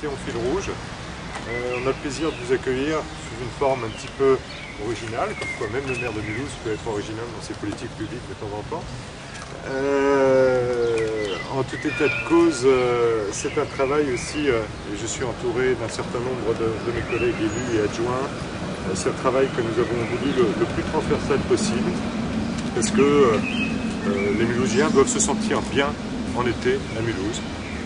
l'actualité en fil rouge. On a le plaisir de vous accueillir sous une forme un petit peu originale, comme quoi même le maire de Mulhouse peut être original dans ses politiques publiques de temps en temps. En tout état de cause, c'est un travail aussi, et je suis entouré d'un certain nombre de mes collègues élus et adjoints. C'est un travail que nous avons voulu le plus transversal possible, parce que les Mulhousiens doivent se sentir bien en été à Mulhouse.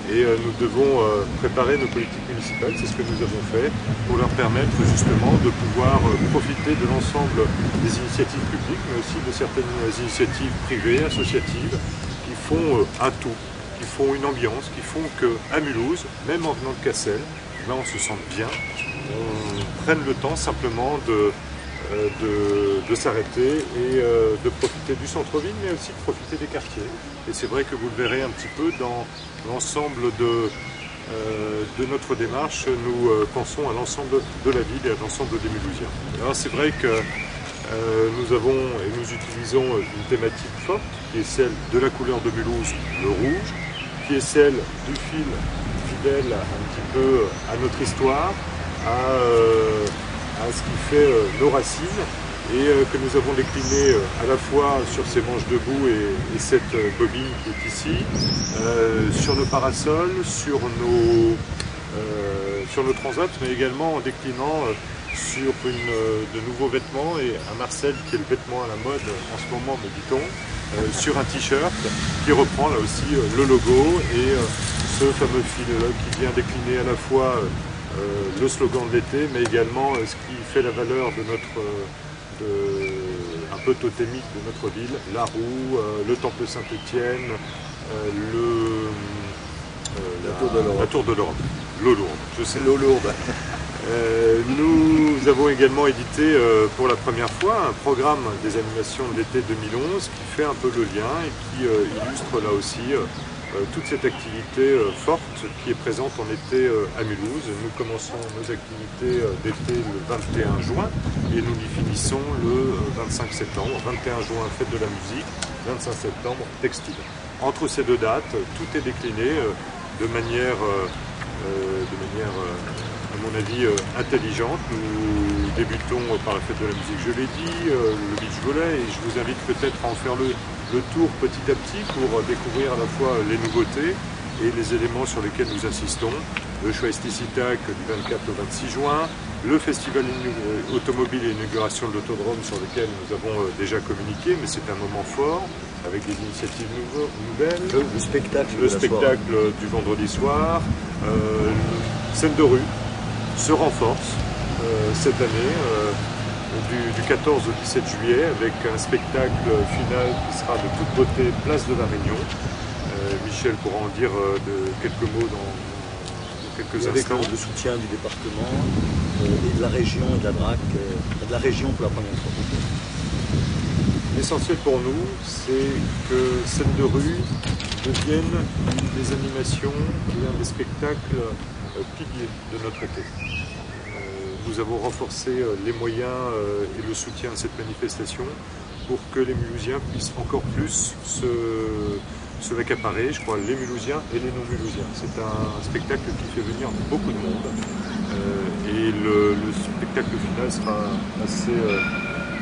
Et nous devons préparer nos politiques municipales, c'est ce que nous avons fait, pour leur permettre justement de pouvoir profiter de l'ensemble des initiatives publiques, mais aussi de certaines initiatives privées, associatives, qui font un tout, qui font une ambiance, qui font qu'à Mulhouse, même en venant de Cassel, là on se sent bien, on prenne le temps simplement de s'arrêter et de profiter du centre-ville, mais aussi de profiter des quartiers. Et c'est vrai que vous le verrez un petit peu dans l'ensemble de notre démarche, nous pensons à l'ensemble de la ville et à l'ensemble des Mulhousiens. Alors c'est vrai que nous avons et nous utilisons une thématique forte, qui est celle de la couleur de Mulhouse, le rouge, qui est celle du fil fidèle un petit peu à notre histoire, à ce qui fait nos racines, et que nous avons décliné à la fois sur ces manches debout et cette bobine qui est ici, sur nos parasols, sur nos transats, mais également en déclinant sur de nouveaux vêtements, et un Marcel qui est le vêtement à la mode en ce moment, me dit-on, sur un t-shirt qui reprend là aussi le logo et ce fameux fil qui vient décliner à la fois le slogan de l'été, mais également ce qui fait la valeur de un peu totémique de notre ville, la roue, le temple Saint-Étienne, la tour de l'Orbe, l'eau lourde, je sais. L'eau lourde. Nous avons également édité pour la première fois un programme des animations de l'été 2011 qui fait un peu le lien et qui illustre là aussi toute cette activité forte qui est présente en été à Mulhouse. Nous commençons nos activités d'été le 21 juin et nous les finissons le 25 septembre. 21 juin, fête de la musique, 25 septembre, textile. Entre ces deux dates, tout est décliné de manière à mon avis, intelligente. Nous débutons par la fête de la musique, je l'ai dit, le beach volley, et je vous invite peut-être à en faire le tour petit à petit pour découvrir à la fois les nouveautés et les éléments sur lesquels nous insistons. Le Schweisticitac du 24 au 26 juin, le festival automobile et l'inauguration de l'autodrome sur lequel nous avons déjà communiqué, mais c'est un moment fort avec des initiatives nouvelles. Le spectacle. Le spectacle du vendredi soir, scène de rue se renforce cette année, du 14 au 17 juillet, avec un spectacle final qui sera de toute beauté, place de la Réunion. Michel pourra en dire quelques mots dans quelques instants. Avec le soutien du département et de la région et de la DRAC, de la région pour la première fois. L'essentiel pour nous, c'est que scène de rue devienne une des animations et un des spectacles piliers de notre été. Nous avons renforcé les moyens et le soutien à cette manifestation pour que les Mulhousiens puissent encore plus se l'accaparer, je crois, les Mulhousiens et les non-Mulhousiens. C'est un spectacle qui fait venir beaucoup de monde et le spectacle final sera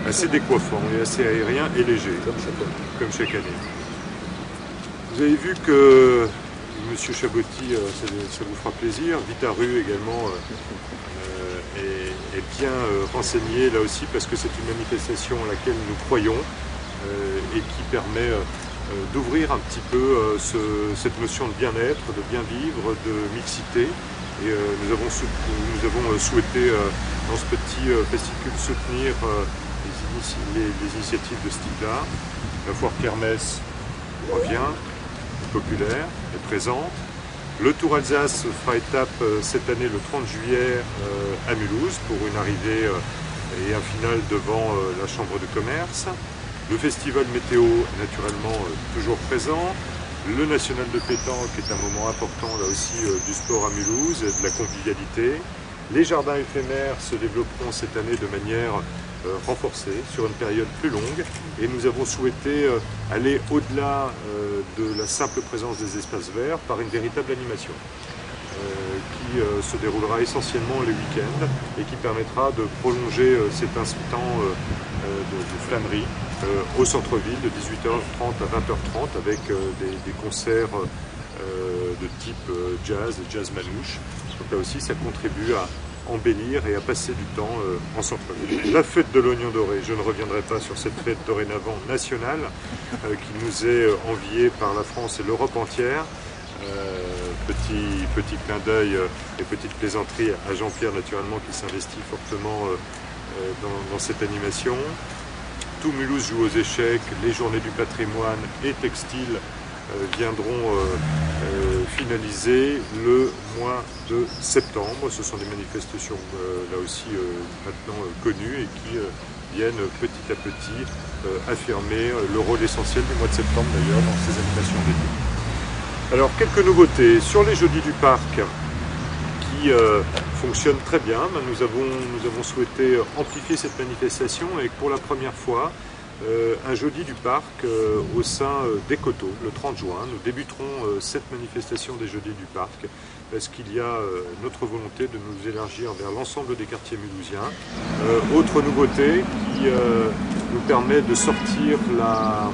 assez décoiffant et assez aérien et léger, comme chaque année. Vous avez vu que M. Chaboty, ça vous fera plaisir, Vita-Rue également est bien renseigné là aussi, parce que c'est une manifestation à laquelle nous croyons et qui permet d'ouvrir un petit peu cette notion de bien-être, de bien vivre, de mixité. Et nous avons souhaité dans ce petit fascicule soutenir les initiatives de ce type-là. La foire Kermesse revient, est populaire, est présente. Le Tour Alsace fera étape cette année le 30 juillet à Mulhouse pour une arrivée et un final devant la Chambre de commerce. Le festival météo est naturellement toujours présent. Le national de pétanque est un moment important là aussi du sport à Mulhouse et de la convivialité. Les jardins éphémères se développeront cette année de manière renforcée sur une période plus longue, et nous avons souhaité aller au-delà de la simple présence des espaces verts par une véritable animation qui se déroulera essentiellement les week-ends et qui permettra de prolonger cet instant de flânerie au centre-ville de 18h30 à 20h30 avec des concerts de type jazz manouche. Donc là aussi, ça contribue à embellir et à passer du temps en centre-ville. La fête de l'oignon doré, je ne reviendrai pas sur cette fête dorénavant nationale qui nous est enviée par la France et l'Europe entière. Petit clin d'œil et petite plaisanterie à Jean-Pierre naturellement qui s'investit fortement dans cette animation. Tout Mulhouse joue aux échecs, les journées du patrimoine et textile viendront finaliser le mois de septembre. Ce sont des manifestations là aussi maintenant connues et qui viennent petit à petit affirmer le rôle essentiel du mois de septembre d'ailleurs dans ces animations d'été. Alors quelques nouveautés sur les jeudis du parc qui fonctionnent très bien. Nous avons souhaité amplifier cette manifestation et pour la première fois un jeudi du parc au sein des Coteaux, le 30 juin. Nous débuterons cette manifestation des jeudis du parc parce qu'il y a notre volonté de nous élargir vers l'ensemble des quartiers mulhousiens. Autre nouveauté qui nous permet de sortir la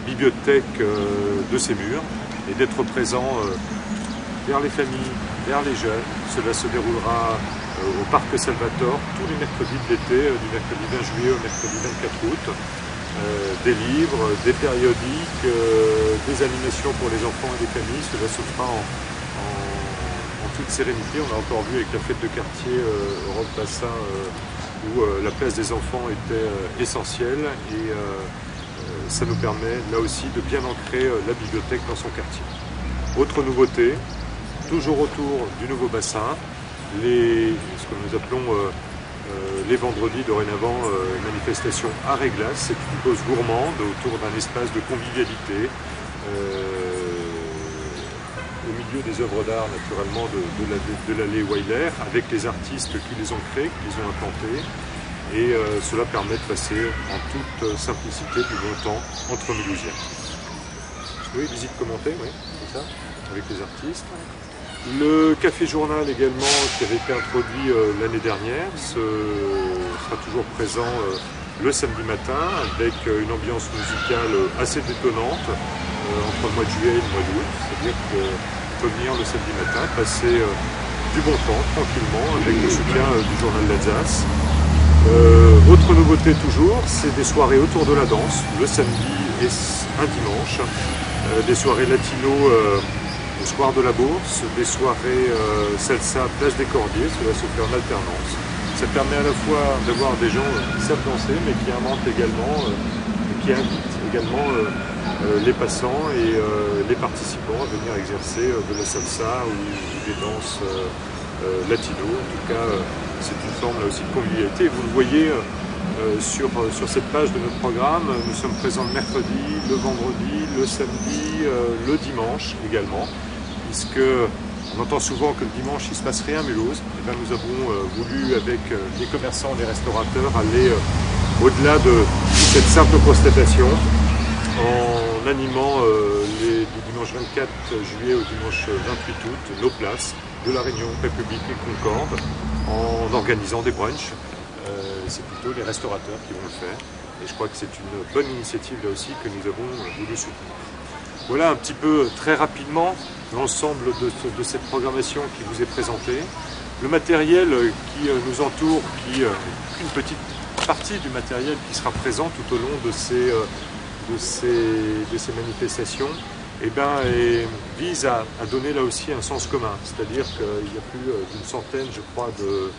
bibliothèque de ses murs et d'être présent vers les familles, vers les jeunes. Cela se déroulera au Parc Salvatore tous les mercredis de l'été, du mercredi 20 juillet au mercredi 24 août. Des livres, des périodiques, des animations pour les enfants et les familles. Cela se fera en toute sérénité. On a encore vu avec la fête de quartier Europe Bassin où la place des enfants était essentielle et ça nous permet là aussi de bien ancrer la bibliothèque dans son quartier. Autre nouveauté, toujours autour du nouveau bassin, ce que nous appelons les vendredis dorénavant manifestation art et glace. C'est une pause gourmande autour d'un espace de convivialité au milieu des œuvres d'art naturellement de l'allée Weiler avec les artistes qui les ont créés, qui les ont implantés. Et cela permet de passer en toute simplicité du bon temps entre Mulhousiens. Oui, visite commentée, oui, c'est ça, avec les artistes. Le café journal également, qui avait été introduit l'année dernière, sera toujours présent le samedi matin avec une ambiance musicale assez détonnante entre le mois de juillet et le mois d'août. C'est-à-dire qu'on peut venir le samedi matin, passer du bon temps tranquillement avec le soutien du journal d'Alsace. Autre nouveauté toujours, c'est des soirées autour de la danse, le samedi et un dimanche, des soirées latino au Square de la Bourse, des soirées salsa place des Cordiers, cela se fait en alternance. Ça permet à la fois d'avoir des gens qui savent danser mais qui inventent également, qui invitent également les passants et les participants à venir exercer de la salsa ou des danses latino. En tout cas, c'est une forme là aussi de convivialité. Vous le voyez sur cette page de notre programme, nous sommes présents le mercredi, le vendredi, le samedi, le dimanche également, puisque on entend souvent que le dimanche il ne se passe rien à Mulhouse. Et bien, nous avons voulu avec les commerçants et les restaurateurs aller au-delà de cette simple constatation en animant du dimanche 24 juillet au dimanche 28 août nos places de la Réunion, République et Concorde en organisant des brunchs. C'est plutôt les restaurateurs qui vont le faire et je crois que c'est une bonne initiative là aussi que nous avons voulu soutenir. Voilà un petit peu très rapidement l'ensemble de cette programmation qui vous est présentée. Le matériel qui nous entoure, une petite partie du matériel qui sera présent tout au long de ces manifestations, vise à donner là aussi un sens commun. C'est-à-dire qu'il y a plus d'une centaine, je crois, de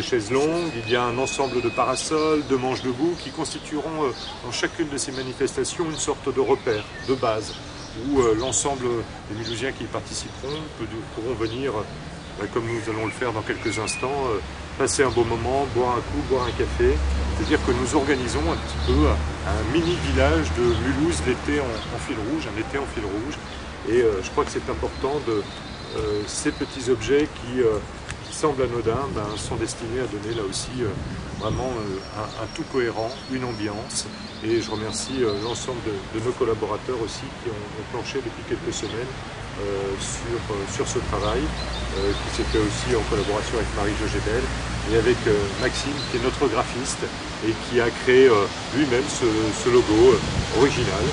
chaises longues, il y a un ensemble de parasols, de manches debout qui constitueront dans chacune de ces manifestations une sorte de repère, de base, où l'ensemble des Mulhousiens qui y participeront pourront venir, comme nous allons le faire dans quelques instants, passer un beau moment, boire un coup, boire un café. C'est-à-dire que nous organisons un petit peu un mini-village de Mulhouse l'été en fil rouge, un été en fil rouge. Et je crois que c'est important ces petits objets qui semblent anodins, sont destinés à donner là aussi vraiment un tout cohérent, une ambiance. Et je remercie l'ensemble de nos collaborateurs aussi qui ont planché depuis quelques semaines sur ce travail qui s'est fait aussi en collaboration avec Marie-Jo Gebel et avec Maxime qui est notre graphiste et qui a créé lui-même ce logo original.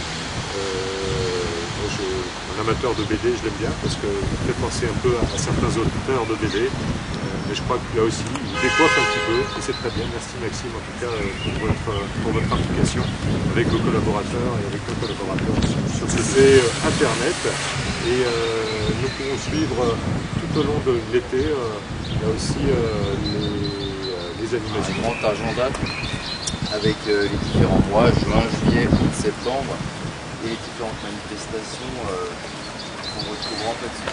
Un amateur de BD, je l'aime bien parce qu'il me fait penser un peu à certains auteurs de BD. Mais je crois que là aussi, il décoiffe un petit peu et c'est très bien. Merci Maxime en tout cas pour votre implication avec vos collaborateurs et avec nos collaborateurs sur ce fait internet. Et nous pourrons suivre tout au long de l'été là aussi les animations. Un grand agenda avec les différents mois, juin, juillet, août, septembre. Et les différentes manifestations qu'on retrouvera en fait sous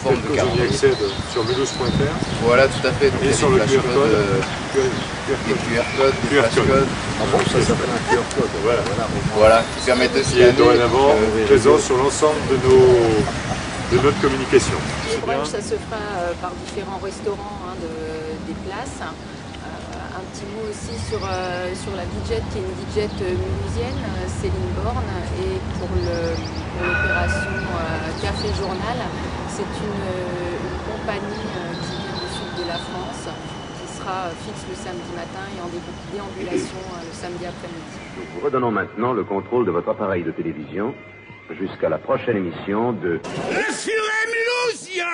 forme de on y accède sur mulhouse.fr. Voilà, tout à fait. Donc, et sur le QR code. Des QR codes, des flashcodes. Ah bon, ça s'appelle un QR code. Voilà, qui permettent de qui est dorénavant présent sur l'ensemble de notre communication. Les brunchs, ça se fera par différents restaurants des places. Un petit mot aussi sur la DJ qui est une DJ mulhousienne, Céline Borne, et pour l'opération Café Journal, c'est une compagnie qui vient du sud de la France, qui sera fixe le samedi matin et en déambulation le samedi après-midi. Nous vous redonnons maintenant le contrôle de votre appareil de télévision jusqu'à la prochaine émission de... Le furet mulhousien.